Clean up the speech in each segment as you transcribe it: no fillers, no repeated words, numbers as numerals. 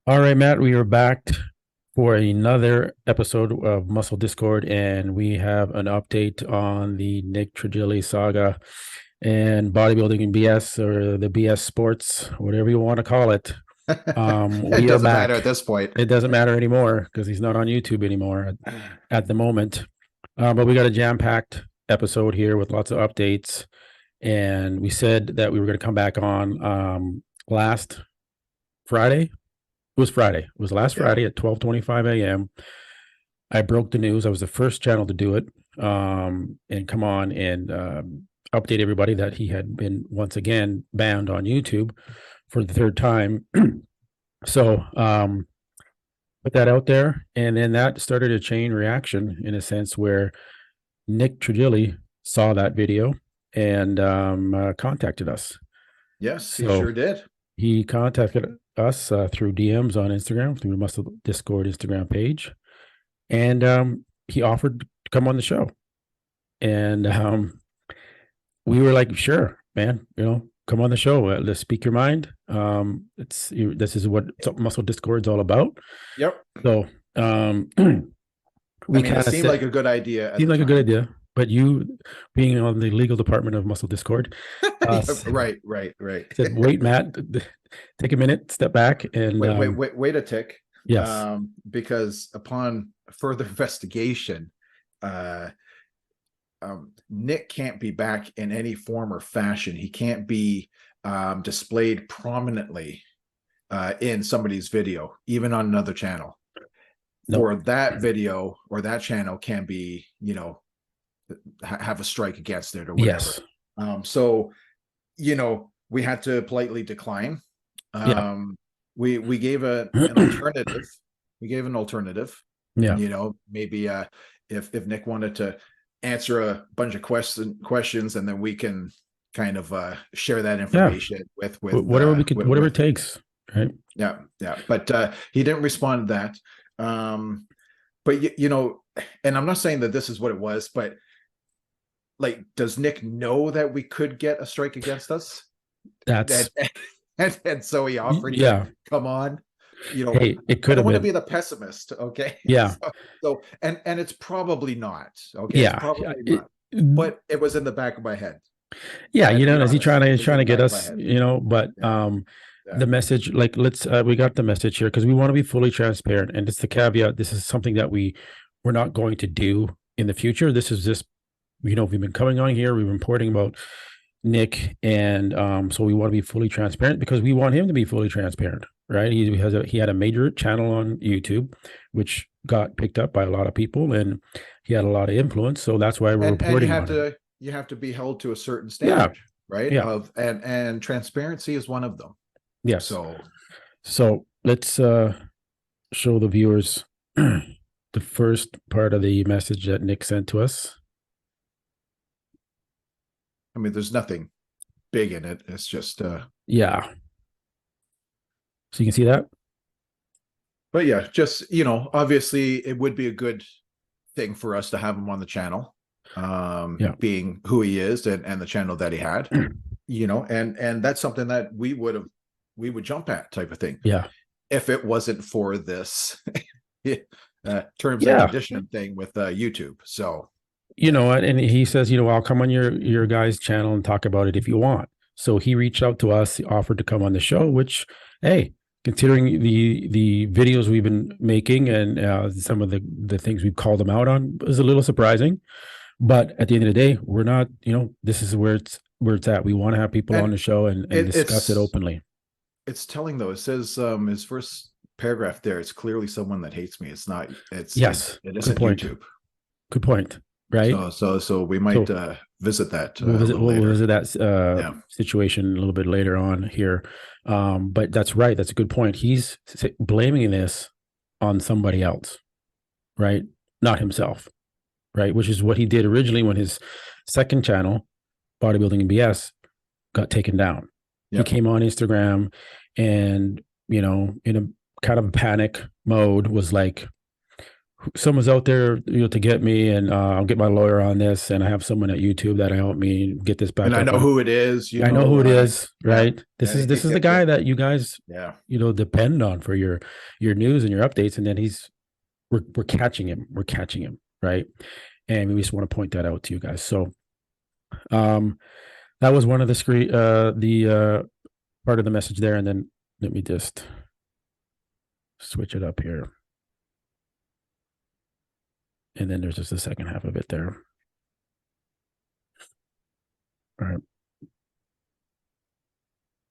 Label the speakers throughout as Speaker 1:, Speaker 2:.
Speaker 1: All right, Matt, we are back for another episode of Muscle Discord, and we have an update on the Nick Trigili saga and bodybuilding and BS, or the BS sports, whatever you want to call it.
Speaker 2: It
Speaker 1: We are
Speaker 2: doesn't matter
Speaker 1: back.
Speaker 2: at this point.
Speaker 1: It doesn't matter anymore because he's not on YouTube anymore at the moment. But we got a jam-packed episode here with lots of updates, and we said that we were going to come back on last Friday. It was Friday. It was last
Speaker 2: Yeah.
Speaker 1: Friday at 12:25 a.m. I broke the news. I was the first channel to do it, and come on and update everybody that he had been once again banned on YouTube for the third time. So put that out there, and then that started a chain reaction in a sense where Nick Trigili saw that video and contacted us.
Speaker 2: Yes, he
Speaker 1: So
Speaker 2: sure did.
Speaker 1: he contacted us through DMs on Instagram, through the Muscle Discord Instagram page, and he offered to come on the show. And we were like, "Sure, man, come on the show. Let's speak your mind. This is what Muscle Discord's all about."
Speaker 2: Yep.
Speaker 1: So
Speaker 2: I
Speaker 1: we
Speaker 2: mean, it
Speaker 1: kind of
Speaker 2: seemed
Speaker 1: said,
Speaker 2: like a good idea at
Speaker 1: "Seemed
Speaker 2: the
Speaker 1: like a good
Speaker 2: time.
Speaker 1: idea." But you, being on the legal department of Muscle Discord,
Speaker 2: Yeah, right.
Speaker 1: said, "Wait, Matt, take a minute, step back, and
Speaker 2: Wait a tick.
Speaker 1: yes,
Speaker 2: Because upon further investigation, uh, Nick can't be back in any form or fashion. He can't be displayed prominently in somebody's video, even on another channel.
Speaker 1: no,
Speaker 2: For that video or that channel can be, have a strike against it or whatever.
Speaker 1: yes,
Speaker 2: So, we had to politely decline.
Speaker 1: yeah,
Speaker 2: We gave an alternative. We gave an alternative.
Speaker 1: yeah,
Speaker 2: Maybe if Nick wanted to answer a bunch of questions, and then we can kind of share that
Speaker 1: yeah."
Speaker 2: information
Speaker 1: Whatever we could, whatever it
Speaker 2: with
Speaker 1: takes, right?
Speaker 2: yeah. But he didn't respond to that. But and I'm not saying that this is what it was, but like, does Nick know that we could get a strike against us?
Speaker 1: That's
Speaker 2: And and so he offered to
Speaker 1: yeah.
Speaker 2: come on.
Speaker 1: Hey, it
Speaker 2: I
Speaker 1: could
Speaker 2: don't
Speaker 1: have
Speaker 2: want to
Speaker 1: been.
Speaker 2: be the pessimist, okay?
Speaker 1: Yeah,
Speaker 2: So and it's probably not, okay? It's
Speaker 1: yeah,
Speaker 2: probably not. But it was in the back of my head.
Speaker 1: yeah.
Speaker 2: I have to be
Speaker 1: Is he
Speaker 2: honest. It
Speaker 1: he's
Speaker 2: was in
Speaker 1: trying
Speaker 2: the
Speaker 1: to get
Speaker 2: back of my
Speaker 1: us?
Speaker 2: head.
Speaker 1: But
Speaker 2: Yeah, yeah,
Speaker 1: the message, like, let's we got the message here because we want to be fully transparent, and it's the caveat. This is something that we're not going to do in the future. This is just we've been coming on here, we've been reporting about Nick, and so we want to be fully transparent because we want him to be fully transparent, right? He had a major channel on YouTube, which got picked up by a lot of people, and he had a lot of influence. So that's why we're
Speaker 2: and
Speaker 1: reporting on him.
Speaker 2: you have to be held to a certain
Speaker 1: Yeah,
Speaker 2: standard, right?
Speaker 1: yeah,
Speaker 2: And transparency is one of them.
Speaker 1: yes.
Speaker 2: So
Speaker 1: So let's show the viewers the first part of the message that Nick sent to us.
Speaker 2: I mean, there's nothing big in it. It's just
Speaker 1: Yeah. So you can see that.
Speaker 2: but yeah, just obviously it would be a good thing for us to have him on the channel,
Speaker 1: Yeah.
Speaker 2: being who he is and the channel that he had, and that's something that we would jump at, type of thing,
Speaker 1: Yeah.
Speaker 2: if it wasn't for this terms and
Speaker 1: Yeah.
Speaker 2: condition thing with YouTube. So
Speaker 1: And he says, I'll come on your guys' channel and talk about it if you want. So he reached out to us, he offered to come on the show, which, hey, considering the videos we've been making and some of the things we've called him out on, is a little surprising. But at the end of the day, we're not, this is where it's at. We want to have people on
Speaker 2: and
Speaker 1: the show and discuss it
Speaker 2: it's
Speaker 1: openly.
Speaker 2: telling, though. It says his first paragraph there, it's clearly someone that hates me. It's not,
Speaker 1: Yes.
Speaker 2: it
Speaker 1: Good
Speaker 2: isn't
Speaker 1: point.
Speaker 2: YouTube.
Speaker 1: Good point. Right.
Speaker 2: So we might
Speaker 1: So
Speaker 2: visit that a little
Speaker 1: we'll
Speaker 2: later.
Speaker 1: visit that
Speaker 2: Yeah.
Speaker 1: situation a little bit later on here. But that's right. That's a good point. He's blaming this on somebody else, right? Not himself, right? Which is what he did originally when his second channel, Bodybuilding and BS, got taken down.
Speaker 2: Yep.
Speaker 1: He came on Instagram and, in a kind of panic mode, was like, someone's out there, to get me, and I'll get my lawyer on this, and I have someone at YouTube that'll help me get this back
Speaker 2: And I
Speaker 1: up.
Speaker 2: know who it is.
Speaker 1: I know who it is,
Speaker 2: Yeah,
Speaker 1: right? This is the guy that you guys,
Speaker 2: yeah,
Speaker 1: depend on for your news and your updates, and then we're catching him. We're catching him, right? And we just want to point that out to you guys. So, that was one of the screen, the part of the message there, and then let me just switch it up here. And then there's just the second half of it there. All right.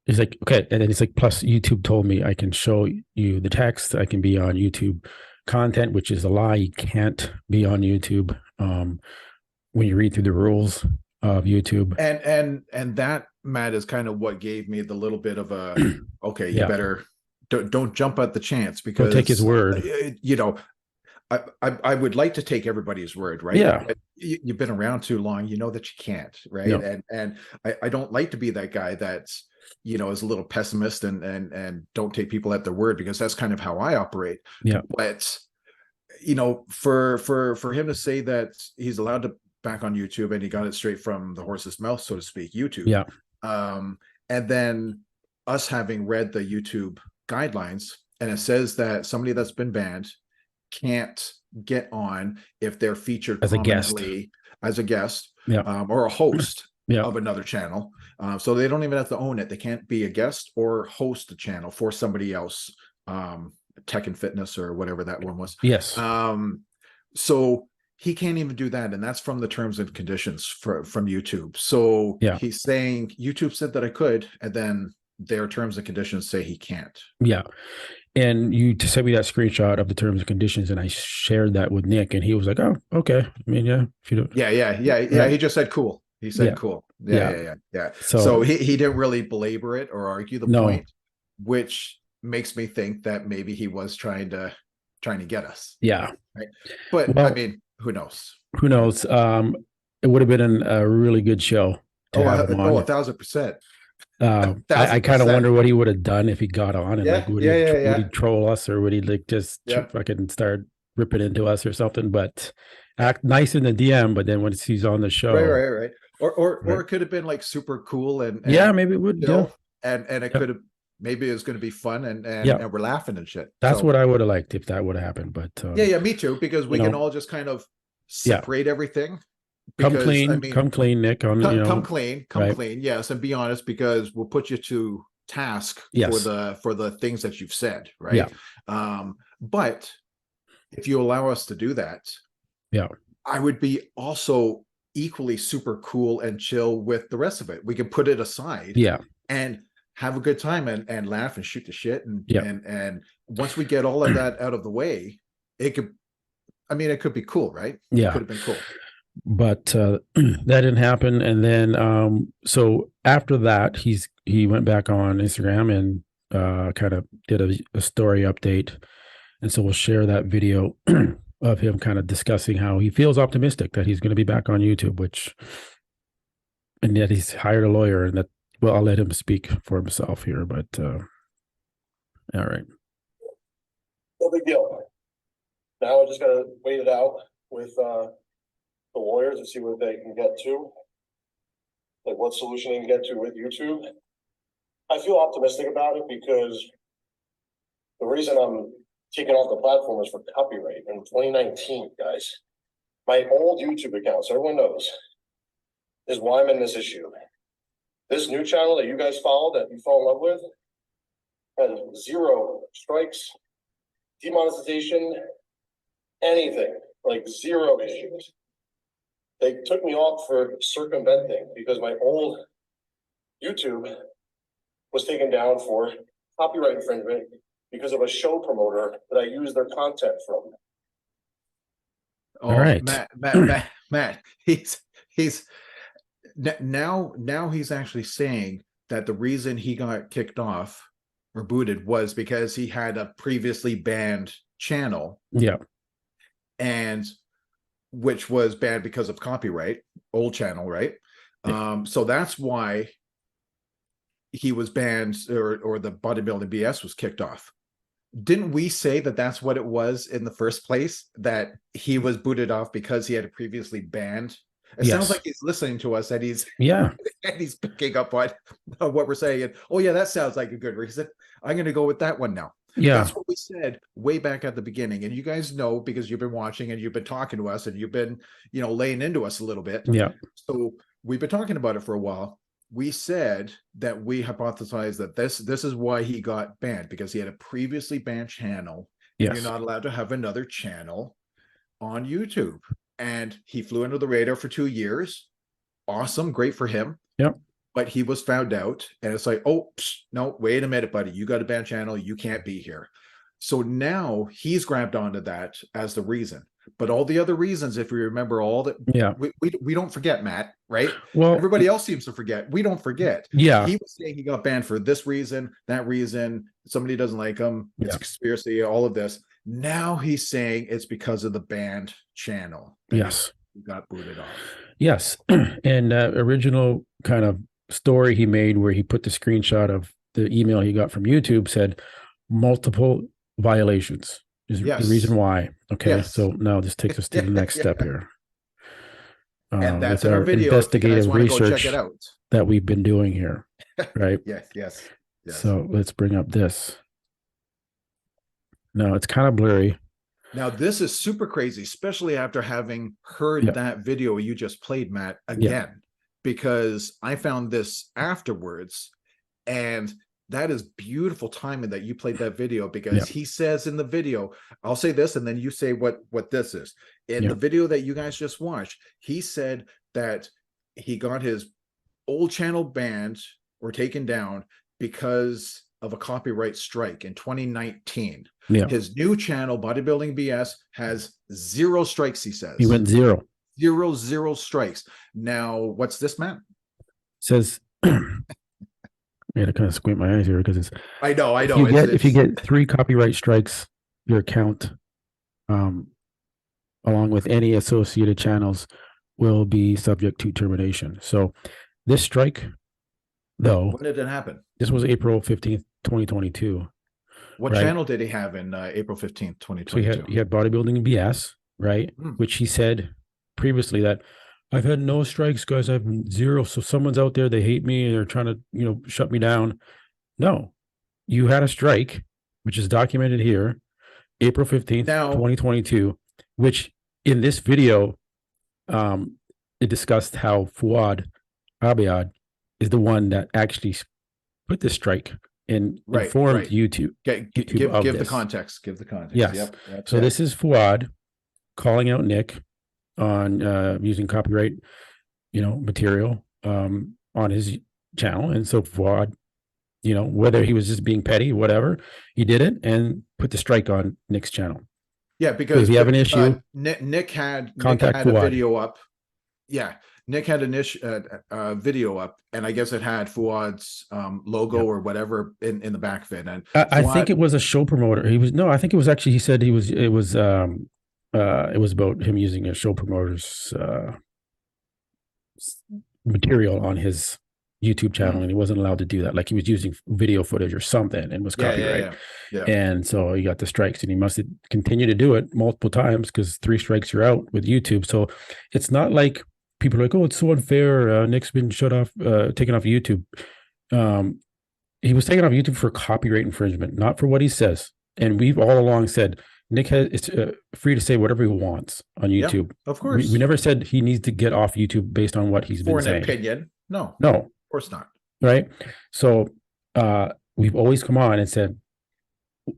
Speaker 1: He's like, okay. And then he's like, plus YouTube told me I can show you the text. I can be on YouTube content, which is a lie. You can't be on YouTube when you read through the rules of YouTube.
Speaker 2: And that, Matt, is kind of what gave me the little bit of a, okay, you better don't jump at the chance, because
Speaker 1: don't take his word.
Speaker 2: I would like to take everybody's word, right?
Speaker 1: Yeah.
Speaker 2: You've been around too long, you know that you can't, right?
Speaker 1: No.
Speaker 2: And I don't like to be that guy that's, is a little pessimist and don't take people at their word, because that's kind of how I operate.
Speaker 1: Yeah.
Speaker 2: But for him to say that he's allowed to back on YouTube, and he got it straight from the horse's mouth, so to speak, YouTube.
Speaker 1: Yeah.
Speaker 2: And then us having read the YouTube guidelines, and it says that somebody that's been banned can't get on if they're featured
Speaker 1: as a guest,
Speaker 2: or a host
Speaker 1: yeah.
Speaker 2: of another channel. So they don't even have to own it. They can't be a guest or host a channel for somebody else, Tech and Fitness or whatever that one was.
Speaker 1: Yes.
Speaker 2: So he can't even do that, and that's from the terms and conditions from YouTube. So he's saying YouTube said that I could, and then their terms and conditions say he can't.
Speaker 1: Yeah. And you sent me that screenshot of the terms and conditions, and I shared that with Nick, and he was like, "Oh, okay. I mean, yeah, if you don't."
Speaker 2: Yeah. He just said cool. He said cool. Yeah. So he didn't really belabor it or argue the point, which makes me think that maybe he was trying to get us.
Speaker 1: Yeah.
Speaker 2: Right. But I mean, who knows?
Speaker 1: Who knows? It would have been a really good show.
Speaker 2: 1,000%.
Speaker 1: I kind of wonder what he would have done if he got on, and would he troll us, or would he just fucking start ripping into us or something? But act nice in the DM, but then once he's on the show,
Speaker 2: right. Or it could have been like super cool and
Speaker 1: maybe it would,
Speaker 2: and it could have, maybe it was going to be fun and we're laughing and shit.
Speaker 1: That's what I would have liked if that would have happened. But
Speaker 2: me too, because we can all just kind of separate everything.
Speaker 1: Come clean, Nick.
Speaker 2: Come clean. Yes, and be honest, because we'll put you to task for the things that you've said, right? Yeah. But if you allow us to do that, I would be also equally super cool and chill with the rest of it. We can put it aside, and have a good time and laugh and shoot the shit, and once we get all of that out of the way, it could be cool, right? It could have been cool.
Speaker 1: But that didn't happen, and then so after that he went back on Instagram and kind of did a story update, and so we'll share that video of him kind of discussing how he feels optimistic that he's going to be back on YouTube, and that he's hired a lawyer, and that, well, I'll let him speak for himself here, but all right.
Speaker 3: No big deal. Now I just gotta wait it out with the lawyers and see what they can get to, like what solution they can get to with YouTube. I feel optimistic about it because the reason I'm taking off the platform is for copyright. In 2019, guys, my old YouTube account, so everyone knows, is why I'm in this issue. This new channel that you guys follow, that you fall in love with, had 0 strikes, demonetization, anything, like 0 issues. They took me off for circumventing because my old YouTube was taken down for copyright infringement because of a show promoter that I used their content from.
Speaker 2: Oh, all right, Matt, he's now he's actually saying that the reason he got kicked off or booted was because he had a previously banned channel.
Speaker 1: Yeah.
Speaker 2: And which was banned because of copyright, old channel, right? So that's why he was banned, or the Bodybuilding BS was kicked off. didn't we say that that's what it was in the first place, that he was booted off because he had previously banned? It sounds like he's listening to us, and he's
Speaker 1: Yeah.
Speaker 2: and he's picking up on what we're saying. And, oh yeah, that sounds like a good reason. I'm going to go with that one now.
Speaker 1: Yeah.
Speaker 2: That's what we said way back at the beginning. And you guys know, because you've been watching and you've been talking to us and you've been, laying into us a little bit.
Speaker 1: Yeah.
Speaker 2: So we've been talking about it for a while. We said that we hypothesized that this is why he got banned, because he had a previously banned channel.
Speaker 1: Yes.
Speaker 2: You're not allowed to have another channel on YouTube. And he flew under the radar for 2 years. Awesome. Great for him.
Speaker 1: Yep.
Speaker 2: But he was found out, and it's like, oh, no, wait a minute, buddy. You got a banned channel. You can't be here. So now he's grabbed onto that as the reason. But all the other reasons, if we remember all that, we don't forget, Matt, right?
Speaker 1: Well,
Speaker 2: everybody else seems to forget. We don't forget.
Speaker 1: Yeah.
Speaker 2: He was saying he got banned for this reason, that reason. Somebody doesn't like him. It's a conspiracy, all of this. Now he's saying it's because of the banned channel.
Speaker 1: Yes.
Speaker 2: He got booted off.
Speaker 1: Yes. And original kind of story he made, where he put the screenshot of the email he got from YouTube, said multiple violations is the reason why. Okay. So now this takes us to the next step here.
Speaker 2: And that's in our video.
Speaker 1: Investigative
Speaker 2: check
Speaker 1: research
Speaker 2: it out.
Speaker 1: that we've been doing here. Right.
Speaker 2: Yes.
Speaker 1: So let's bring up this. Now it's kind of blurry.
Speaker 2: Now this is super crazy, especially after having heard that video you just played, Matt, again, because I found this afterwards, and that is beautiful timing that you played that video, because he says in the video, I'll say this and then you say what this is. In the video that you guys just watched, he said that he got his old channel banned or taken down because of a copyright strike in 2019. His new channel, Bodybuilding BS, has 0 strikes, he says.
Speaker 1: He went 0.
Speaker 2: 0 strikes. Now, what's this, Matt?
Speaker 1: Says, I had to kind of squint my eyes here because it's.
Speaker 2: I know.
Speaker 1: If you get 3 copyright strikes, your account, along with any associated channels, will be subject to termination. So, this strike, though.
Speaker 2: When did it happen?
Speaker 1: This was April 15th, 2022.
Speaker 2: What channel did he have in April 15th, 2022?
Speaker 1: So he had Bodybuilding BS, right? Which he said previously that I've had no strikes, guys. I've 0. So someone's out there, they hate me and they're trying to, shut me down. No, you had a strike, which is documented here, April 15th, 2022, which in this video, it discussed how Fuad Abiad is the one that actually put the strike and informed YouTube.
Speaker 2: Give the context. Give the context.
Speaker 1: Yes. So this is Fuad calling out Nick on using copyright, material on his channel. And so Fuad, whether he was just being petty, whatever, he did it and put the strike on Nick's channel.
Speaker 2: Yeah, because
Speaker 1: if you have an issue,
Speaker 2: Nick had
Speaker 1: contact
Speaker 2: a video up. Yeah. Nick had an video up, and I guess it had Fuad's logo or whatever in the back of it. And
Speaker 1: I think it was a show promoter. I think it was actually, he said it was about him using a show promoter's material on his YouTube channel, and he wasn't allowed to do that. Like he was using video footage or something and was copyright. And so he got the strikes, and he must continue to do it multiple times because 3 strikes you're out with YouTube. So it's not like people are like, oh, it's so unfair. Nick's been taken off YouTube. He was taken off YouTube for copyright infringement, not for what he says. And we've all along said Nick it's free to say whatever he wants on YouTube.
Speaker 2: Yeah, of course.
Speaker 1: We never said he needs to get off YouTube based on what he's been saying.
Speaker 2: For an opinion. No, of course not.
Speaker 1: Right. So we've always come on and said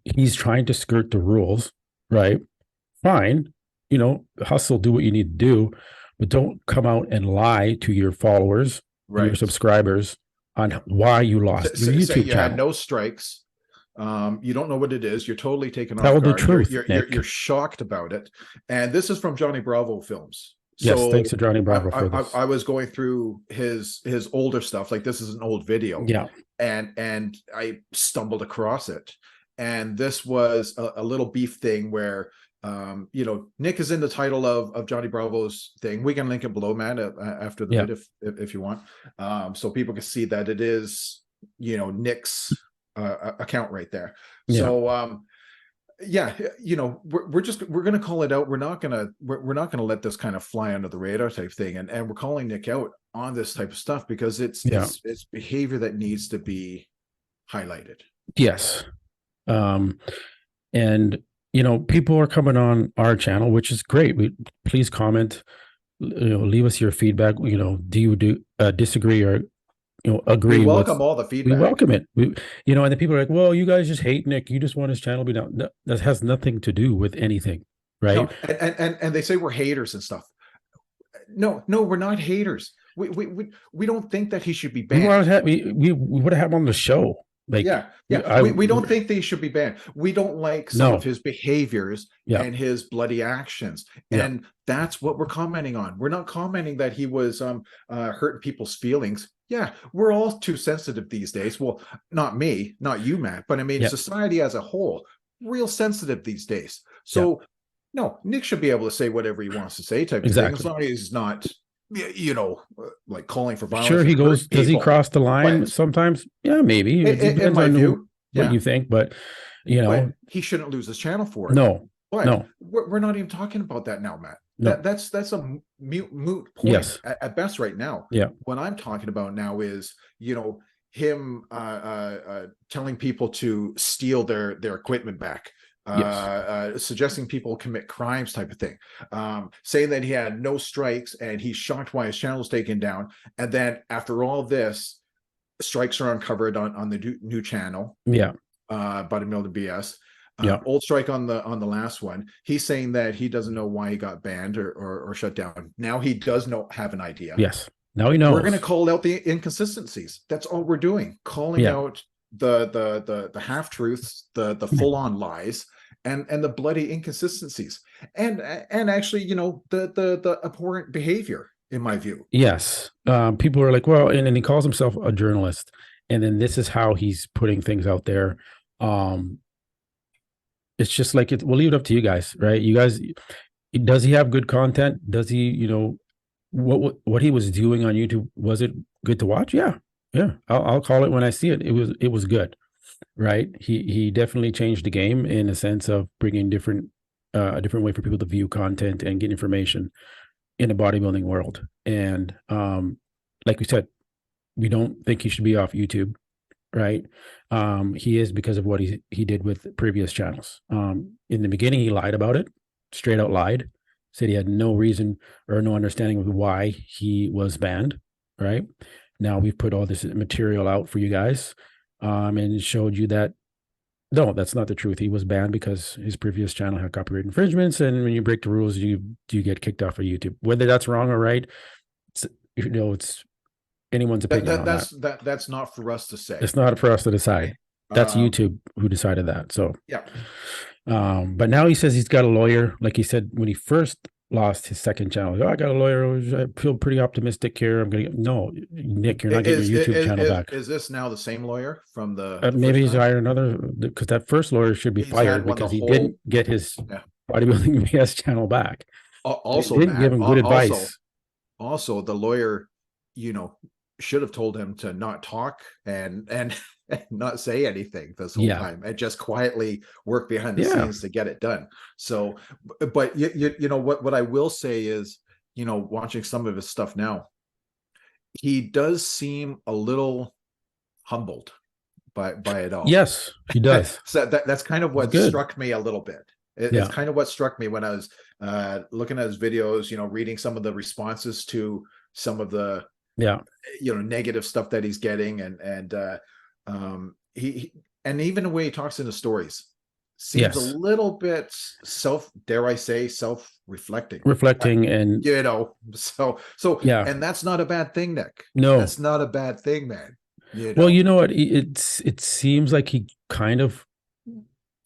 Speaker 1: he's trying to skirt the rules. Right. Fine. Hustle, do what you need to do. But don't come out and lie to your followers, your subscribers, on why you lost your YouTube channel.
Speaker 2: You had no strikes. You don't know what it is. You're totally taken off
Speaker 1: guard.
Speaker 2: The
Speaker 1: truth.
Speaker 2: You're shocked about it. And this is from Johnny Bravo Films.
Speaker 1: Yes, thanks to Johnny Bravo for this.
Speaker 2: I was going through his older stuff. Like this is an old video.
Speaker 1: Yeah.
Speaker 2: And I stumbled across it. And this was a little beef thing where Nick is in the title of Johnny Bravo's thing. We can link it below, Matt, after the vid if you want, so people can see that it is Nick's account right there. So Yeah, we're gonna call it out. We're not gonna let this kind of fly under the radar type thing, and we're calling Nick out on this type of stuff because it's behavior that needs to be highlighted.
Speaker 1: Yes. And people are coming on our channel, which is great. Please comment, leave us your feedback. Do you disagree or agree?
Speaker 2: We welcome all the feedback.
Speaker 1: We welcome it. And then people are like, well, you guys just hate Nick. You just want his channel to be down. No, that has nothing to do with anything, right?
Speaker 2: No, and they say we're haters and stuff. No, we're not haters. We don't think that he should be banned.
Speaker 1: We would have had him on the show. Like,
Speaker 2: we don't think they should be banned. We don't like some of his behaviors and his bloody actions, and that's what we're commenting on. We're not commenting that he was hurting people's feelings. Yeah, we're all too sensitive these days. Well, not me, not you, Matt, but I mean society as a whole, real sensitive these days. So no, Nick should be able to say whatever he wants to say, type of thing, as long as he's not, like calling for violence.
Speaker 1: Sure, he goes. Does he cross the line sometimes? Yeah, maybe. It depends
Speaker 2: in my view,
Speaker 1: what you think, but
Speaker 2: but he shouldn't lose his channel for it.
Speaker 1: No,
Speaker 2: but we're not even talking about that now, Matt. No. That's a moot point at best right now.
Speaker 1: Yeah.
Speaker 2: What I'm talking about now is him telling people to steal their equipment back. Suggesting people commit crimes, type of thing, saying that he had no strikes and he's shocked why his channel was taken down, and then after all this, strikes are uncovered on the new channel, Bodybuilding BS, old strike on the last one. He's saying that he doesn't know why he got banned or shut down. Now he does have an idea.
Speaker 1: Yes, now he knows.
Speaker 2: We're going to call out the inconsistencies. That's all we're doing, calling out the half-truths, the full-on lies, and the bloody inconsistencies, and actually the abhorrent behavior, in my view.
Speaker 1: Yes. People are like, well, and he calls himself a journalist, and then this is how he's putting things out there. It's just like we'll leave it up to you guys, right? You guys, does he have good content? Does he, what he was doing on YouTube, was it good to watch? Yeah. I'll call it when I see it. It was good, right? He definitely changed the game in a sense of bringing a different way for people to view content and get information in the bodybuilding world. And like we said, we don't think he should be off YouTube, right? He is, because of what he did with previous channels. In the beginning, he lied about it, straight out lied, said he had no reason or no understanding of why he was banned, right? Now we've put all this material out for you guys, and showed you that no, that's not the truth. He was banned because his previous channel had copyright infringements, and when you break the rules, you get kicked off of YouTube. Whether that's wrong or right, it's anyone's opinion.
Speaker 2: That's not for us to say.
Speaker 1: It's not for us to decide. That's YouTube who decided that. So but now he says he's got a lawyer. Like he said when he first lost his second channel, I got a lawyer. I feel pretty optimistic here. I'm gonna get Nick, you're not getting your YouTube channel back.
Speaker 2: Is this now the same lawyer from the
Speaker 1: maybe he's hired another, because that first lawyer should be fired because he didn't get his Bodybuilding BS channel back.
Speaker 2: Also,
Speaker 1: didn't give him good advice.
Speaker 2: Also, the lawyer, should have told him to not talk and not say anything this whole time, and just quietly work behind the scenes to get it done. So, but what I will say is, watching some of his stuff now, he does seem a little humbled by it all.
Speaker 1: Yes, he does.
Speaker 2: So that's kind of what struck me a little bit. It's kind of what struck me when I was looking at his videos, reading some of the responses to some of the negative stuff that he's getting, and he and even the way he talks in the stories seems a little bit self-reflecting, and and that's not a bad thing, Nick.
Speaker 1: No,
Speaker 2: that's not a bad thing, man.
Speaker 1: Well, you know what, it seems like he kind of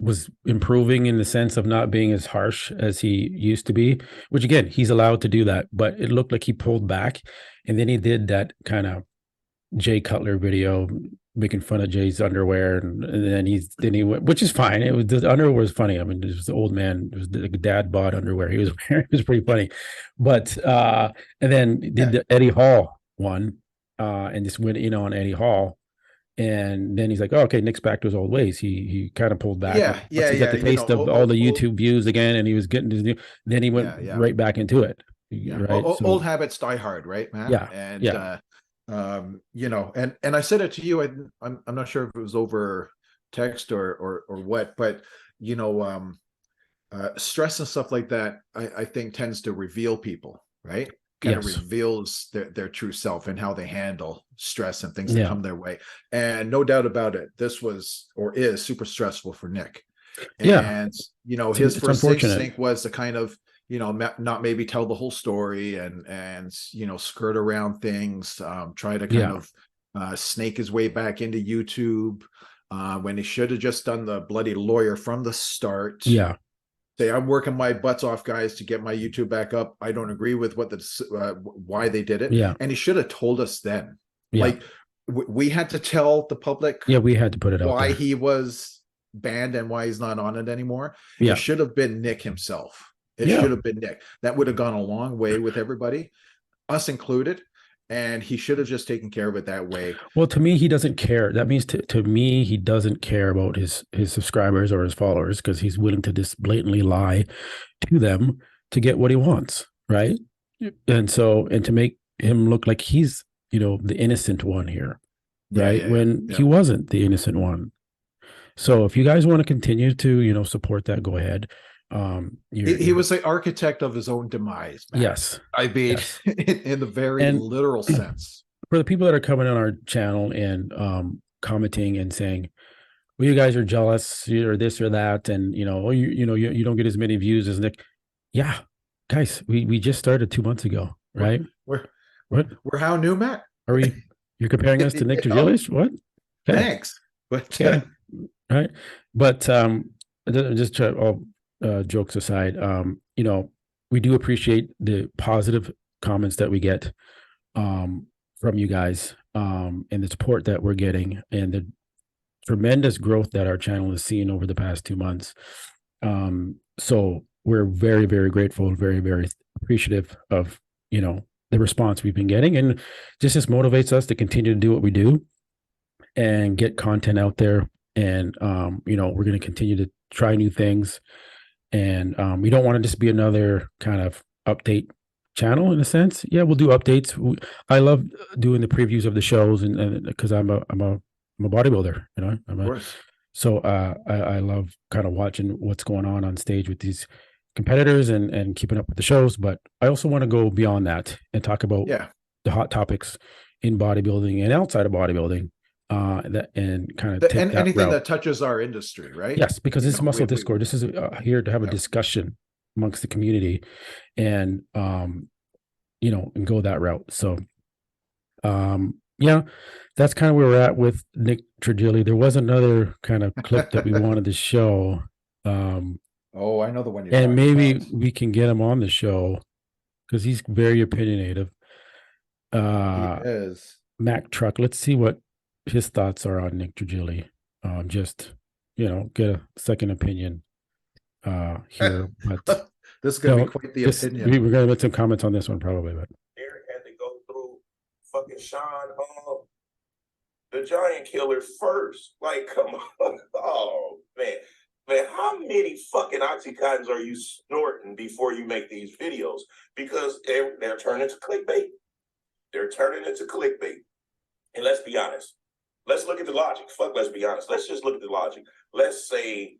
Speaker 1: was improving in the sense of not being as harsh as he used to be, which again, he's allowed to do that, but it looked like he pulled back. And then he did that kind of Jay Cutler video making fun of Jay's underwear, and then he went, which is fine. It was, the underwear was funny. I mean, it was the old man, it was the dad bod underwear he was wearing. It was pretty funny. But and then did the Eddie Hall one, and just went in on Eddie Hall, And then he's like, oh, okay, Nick's back to his old ways. He kind of pulled back.
Speaker 2: Yeah,
Speaker 1: Once
Speaker 2: yeah,
Speaker 1: he got
Speaker 2: yeah.
Speaker 1: the taste of all the YouTube views again, and he was getting his new. Then he went
Speaker 2: Yeah.
Speaker 1: right back into it.
Speaker 2: Yeah.
Speaker 1: Right.
Speaker 2: Old habits die hard, right, Matt?
Speaker 1: Yeah.
Speaker 2: And
Speaker 1: Yeah.
Speaker 2: you know, and I said it to you. I'm not sure if it was over text or what, but you know, stress and stuff like that, I think tends to reveal people, right? Kind of
Speaker 1: Yes.
Speaker 2: reveals their true self and how they handle stress and things that
Speaker 1: Yeah.
Speaker 2: come their way. And no doubt about it, this was or is super stressful for Nick.
Speaker 1: Yeah.
Speaker 2: And you know,
Speaker 1: It's
Speaker 2: his first
Speaker 1: unfortunate.
Speaker 2: instinct was to kind of, you know, not maybe tell the whole story and you know, skirt around things, try to kind of snake his way back into YouTube, when he should have just done the bloody lawyer from the start.
Speaker 1: Yeah.
Speaker 2: Say, I'm working my butts off, guys, to get my YouTube back up. I don't agree with what why they did it.
Speaker 1: Yeah.
Speaker 2: And he should have told us then.
Speaker 1: Yeah.
Speaker 2: Like we had to tell the public.
Speaker 1: Yeah, we had to put it out
Speaker 2: why
Speaker 1: there.
Speaker 2: he was banned and why he's not on it anymore.
Speaker 1: Yeah.
Speaker 2: It should have been Nick himself. It
Speaker 1: Yeah.
Speaker 2: should have been Nick. That would have gone a long way with everybody, us included. And he should have just taken care of it that way.
Speaker 1: Well, to me, he doesn't care. That means to me, he doesn't care about his subscribers or his followers because he's willing to just blatantly lie to them to get what he wants, right? And so, and to make him look like he's, you know, the innocent one here, right? When he wasn't the innocent one. So if you guys want to continue to, you know, support that, go ahead.
Speaker 2: He was the architect of his own demise, man.
Speaker 1: Yes.
Speaker 2: I mean,
Speaker 1: yes.
Speaker 2: in the very literal sense.
Speaker 1: For the people that are coming on our channel and commenting and saying, well, you guys are jealous or this or that, and you know, you don't get as many views as Nick. Yeah, guys, we just started 2 months ago, right?
Speaker 2: We're how new, Matt?
Speaker 1: Are we? You're comparing us to Nick Trigili? What?
Speaker 2: Okay. Thanks. But
Speaker 1: right. But just all jokes aside, you know, we do appreciate the positive comments that we get from you guys, and the support that we're getting, and the tremendous growth that our channel has seen over the past 2 months. So we're very, very grateful, very, very appreciative of, you know, the response we've been getting, and just motivates us to continue to do what we do and get content out there. And you know, we're going to continue to try new things, and we don't want to just be another kind of update channel in a sense. Yeah, we'll do updates. I love doing the previews of the shows, and because I'm a bodybuilder, you know.
Speaker 2: Of course.
Speaker 1: So I love kind of watching what's going on stage with these competitors and keeping up with the shows. But I also want to go beyond that and talk about the hot topics in bodybuilding and outside of bodybuilding. That and kind of take
Speaker 2: anything that touches our industry, right?
Speaker 1: Yes, because this is Muscle Discord. This is here to have a discussion amongst the community, and you know, and go that route. So yeah, that's kind of where we're at with Nick Trigili. There was another kind of clip that we wanted to show.
Speaker 2: Oh, I know the one you're
Speaker 1: and maybe we can get him on the show because he's very opinionative.
Speaker 2: He is.
Speaker 1: Mac Truck. Let's see what his thoughts are on Nick Trigili. Just, you know, get a second opinion here. But
Speaker 2: this is going to be quite the opinion.
Speaker 1: We're going to get some comments on this one probably. But
Speaker 3: Eric had to go through fucking Sean, the Giant Killer first. Like, come on. Oh, man. Man, how many fucking Oxycontins are you snorting before you make these videos? Because they're turning into clickbait. They're turning into clickbait. And let's be honest. Let's look at the logic. Fuck, let's be honest. Let's just look at the logic. Let's say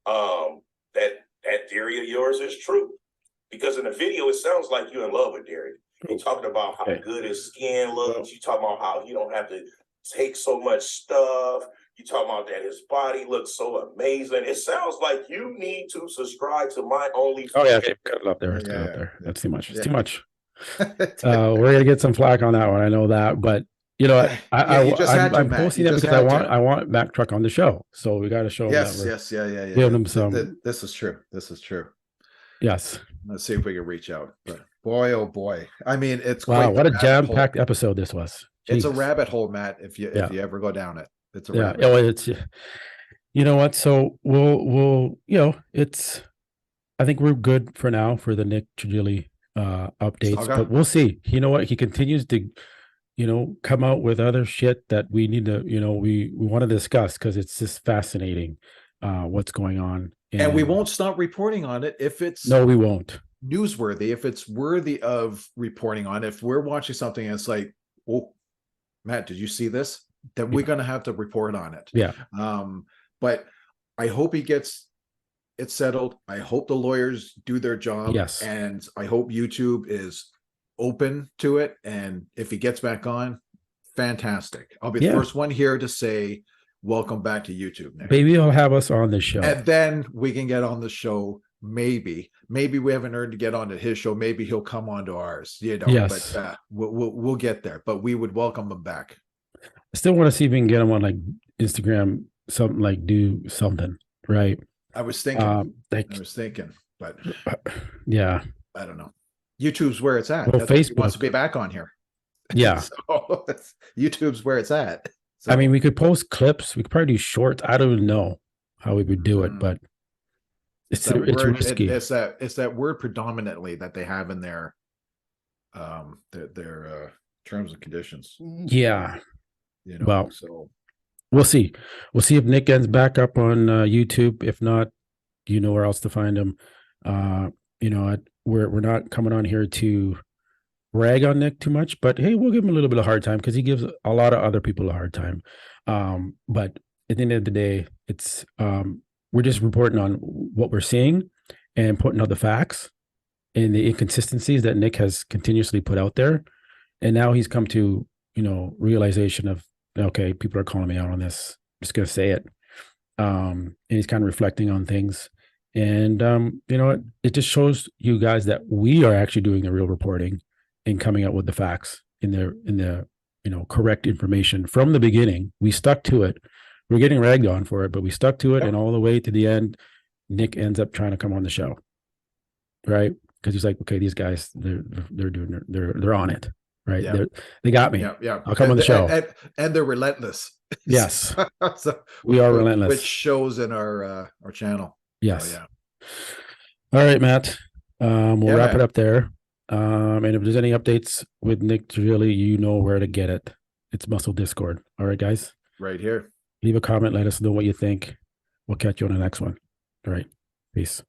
Speaker 3: that theory of yours is true. Because in the video, it sounds like you're in love with Derek. You're talking about how good his skin looks. You're talking about how he don't have to take so much stuff. You're talking about that his body looks so amazing. It sounds like you need to subscribe to my OnlyFans.
Speaker 1: Oh, yeah. Okay. Cut it up there. Cut it up there. That's too much. It's too much. We're going to get some flack on that one. I know that. But, you know, I'm posting that because I want Mac Truck on the show. So we got to show him.
Speaker 2: Yes.
Speaker 1: Give him some.
Speaker 2: This is true.
Speaker 1: Yes.
Speaker 2: Let's see if we can reach out. But boy, oh boy. I mean, it's
Speaker 1: wow. What a jam-packed episode this was. Jeez.
Speaker 2: It's a rabbit hole, Matt. If you ever go down it, it's a rabbit
Speaker 1: hole.
Speaker 2: Oh,
Speaker 1: it's, you know what? So we'll you know, I think we're good for now for the Nick Trigili updates, but we'll see. You know what? He continues to, come out with other shit that we need to, we want to discuss, because it's just fascinating what's going on.
Speaker 2: And we won't stop reporting on it if it's
Speaker 1: no, we won't.
Speaker 2: Newsworthy, if it's worthy of reporting on. If we're watching something and it's like, oh, Matt, did you see this? Then we're going to have to report on it.
Speaker 1: Yeah.
Speaker 2: But I hope he gets it settled. I hope the lawyers do their job.
Speaker 1: Yes.
Speaker 2: And I hope YouTube is open to it. And if he gets back on, fantastic. I'll be the first one here to say, welcome back to YouTube, Nick.
Speaker 1: Maybe he'll have us on the show.
Speaker 2: And then we can get on the show. Maybe we haven't earned to get onto his show. Maybe he'll come onto ours,
Speaker 1: Yes.
Speaker 2: But we'll get there. But we would welcome him back.
Speaker 1: I still want to see if we can get him on like Instagram, something like do something, right?
Speaker 2: I was thinking, but
Speaker 1: yeah,
Speaker 2: I don't know. YouTube's where it's at.
Speaker 1: Well, Facebook
Speaker 2: wants to be back on here.
Speaker 1: Yeah.
Speaker 2: So YouTube's where it's at. So,
Speaker 1: I mean, we could post clips. We could probably do shorts. I don't even know how we would do it, but it's risky.
Speaker 2: It's that word predominantly that they have in their terms and conditions.
Speaker 1: Yeah. Well,
Speaker 2: so
Speaker 1: we'll see. We'll see if Nick ends back up on YouTube. If not, you know where else to find him. We're not coming on here to rag on Nick too much, but hey, we'll give him a little bit of hard time because he gives a lot of other people a hard time. But at the end of the day, it's we're just reporting on what we're seeing and putting out the facts and the inconsistencies that Nick has continuously put out there. And now he's come to, realization of, okay, people are calling me out on this. I'm just going to say it. And he's kind of reflecting on things. And, it just shows you guys that we are actually doing the real reporting and coming out with the facts in the correct information from the beginning. We stuck to it. We're getting ragged on for it, but we stuck to it. And all the way to the end, Nick ends up trying to come on the show. Right. Because he's like, okay, these guys, they're on it. Right.
Speaker 2: Yeah.
Speaker 1: They got me.
Speaker 2: Yeah.
Speaker 1: I'll come on the show.
Speaker 2: And they're relentless.
Speaker 1: Yes.
Speaker 2: So,
Speaker 1: we are relentless.
Speaker 2: Which shows in our channel.
Speaker 1: Yes.
Speaker 2: So, yeah.
Speaker 1: All right, Matt. We'll wrap it up there. And if there's any updates with Nick Trigili, you know where to get it. It's Muscle Discord. All right, guys.
Speaker 2: Right here.
Speaker 1: Leave a comment. Let us know what you think. We'll catch you on the next one. All right. Peace.